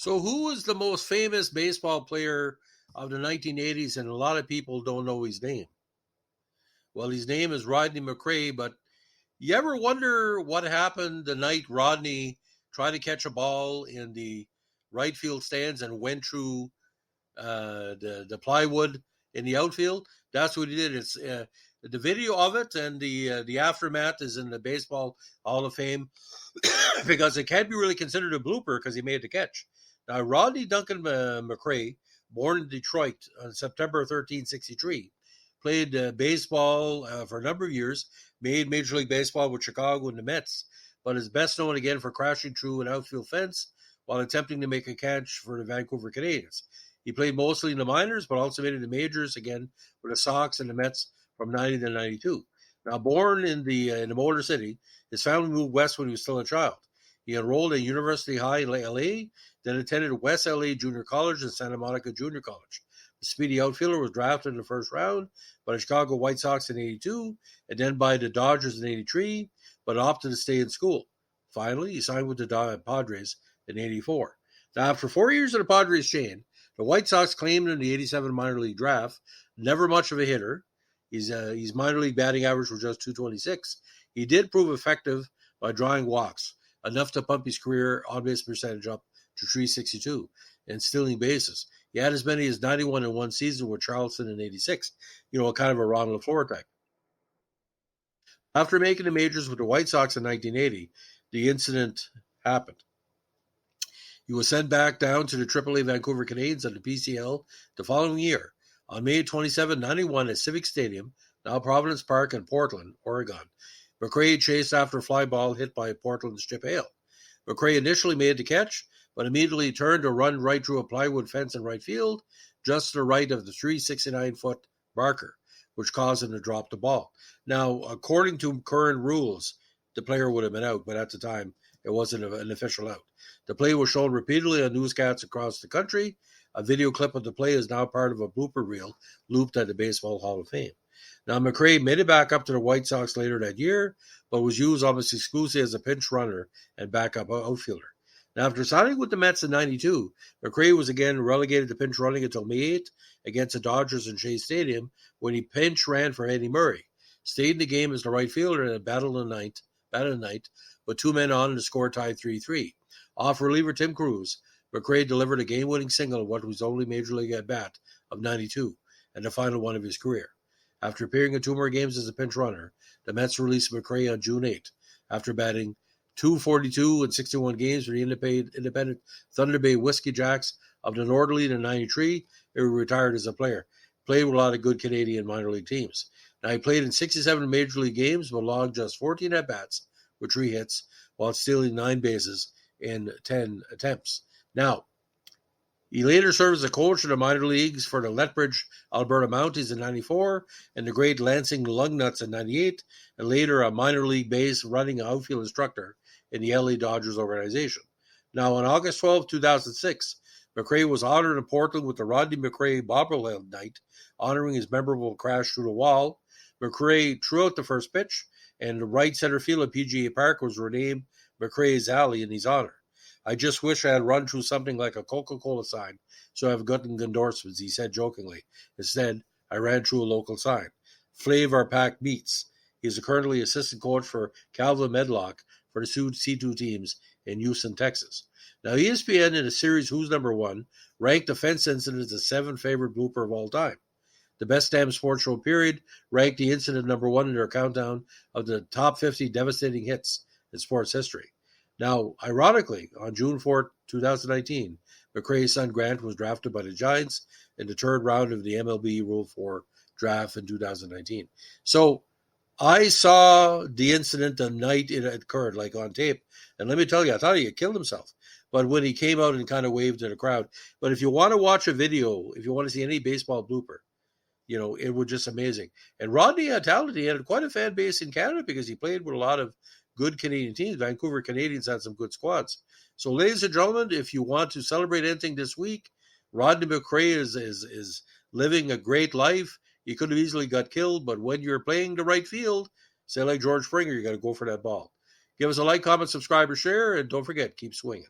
So, who was the most famous baseball player of the 1980s? And a lot of people don't know his name. Well, his name is Rodney McCray, but you ever wonder what happened the night Rodney tried to catch a ball in the right field stands and went through the plywood in the outfield? That's what he did. It's the video of it, and the aftermath is in the Baseball Hall of Fame because it can't be really considered a blooper because he made the catch. Now, Rodney Duncan McCray, born in Detroit on September 63, played baseball for a number of years, made Major League Baseball with Chicago and the Mets, but is best known again for crashing through an outfield fence while attempting to make a catch for the Vancouver Canadians. He played mostly in the minors, but also made it in the majors again with the Sox and the Mets from 90 to 92. Now, born in the Motor City, his family moved west when he was still a child. He enrolled at University High in LA, then attended West LA Junior College and Santa Monica Junior College. The speedy outfielder was drafted in the first round by the Chicago White Sox in 82 and then by the Dodgers in 83, but opted to stay in school. Finally, he signed with the Padres in 84. Now, after 4 years in the Padres chain, the White Sox claimed him in the 87 minor league draft. Never much of a hitter. His minor league batting average was just .226. He did prove effective by drawing walks, enough to pump his career on-base percentage up to .362 and stealing bases. He had as many as 91 in one season with Charleston in 86, kind of a Ron LaFleur type. After making the majors with the White Sox in 1980, the incident happened. He was sent back down to the AAA Vancouver Canadians at the PCL the following year. On May 27, 91 at Civic Stadium, now Providence Park in Portland, Oregon, McCray chased after a fly ball hit by Portland's Chip Hale. McCray initially made the catch, but immediately turned to run right through a plywood fence in right field, just to the right of the 369-foot marker, which caused him to drop the ball. Now, according to current rules, the player would have been out, but at the time, it wasn't an official out. The play was shown repeatedly on newscasts across the country. A video clip of the play is now part of a blooper reel looped at the Baseball Hall of Fame. Now, McCray made it back up to the White Sox later that year, but was used almost exclusively as a pinch runner and backup outfielder. Now, after signing with the Mets in 92, McCray was again relegated to pinch running until May 8 against the Dodgers in Shea Stadium when he pinch ran for Eddie Murray. Stayed in the game as the right fielder and battled the night, with two men on and the score tied 3-3. Off reliever Tim Cruz, McCray delivered a game-winning single in what was only Major League at-bat of 92 and the final one of his career. After appearing in two more games as a pinch runner, the Mets released McCray on June 8 after batting .242 in 61 games for the independent Thunder Bay Whiskey Jacks of the Northern League in 93. He retired as a player. Played with a lot of good Canadian minor league teams. Now, he played in 67 Major League games, but logged just 14 at-bats with 3 hits, while stealing 9 bases in 10 attempts. Now, he later served as a coach in the minor leagues for the Lethbridge, Alberta Mounties in 94 and the Great Lansing Lugnuts in 98, and later a minor league base running outfield instructor in the LA Dodgers organization. Now, on August 12, 2006, McCray was honored in Portland with the Rodney McCray bobblehead night, honoring his memorable crash through the wall. McCray threw out the first pitch, and the right center field at PGA Park was renamed McCray's Alley in his honor. I just wish I had run through something like a Coca-Cola sign, so I've gotten endorsements, he said jokingly. Instead, I ran through a local sign. Flavor Pack Meats. He is currently assistant coach for Calvin Medlock for the C2 teams in Houston, Texas. Now, ESPN in the series Who's Number One ranked the fence incident as the 7th favorite blooper of all time. The Best Damn Sports Show period ranked the incident number 1 in their countdown of the top 50 devastating hits in sports history. Now, ironically, on June 4, 2019, McCray's son Grant was drafted by the Giants in the 3rd round of the MLB Rule 4 draft in 2019. So I saw the incident the night it occurred, like on tape. And let me tell you, I thought he had killed himself. But when he came out and kind of waved to the crowd. But if you want to watch a video, if you want to see any baseball blooper, it was just amazing. And Rodney had talent. He had quite a fan base in Canada because he played with a lot of good Canadian teams. Vancouver Canadians had some good squads. So, ladies and gentlemen, if you want to celebrate anything this week, Rodney McCray is living a great life. He could have easily got killed, but when you're playing the right field, say like George Springer, you got to go for that ball. Give us a like, comment, subscribe, or share, and don't forget, keep swinging.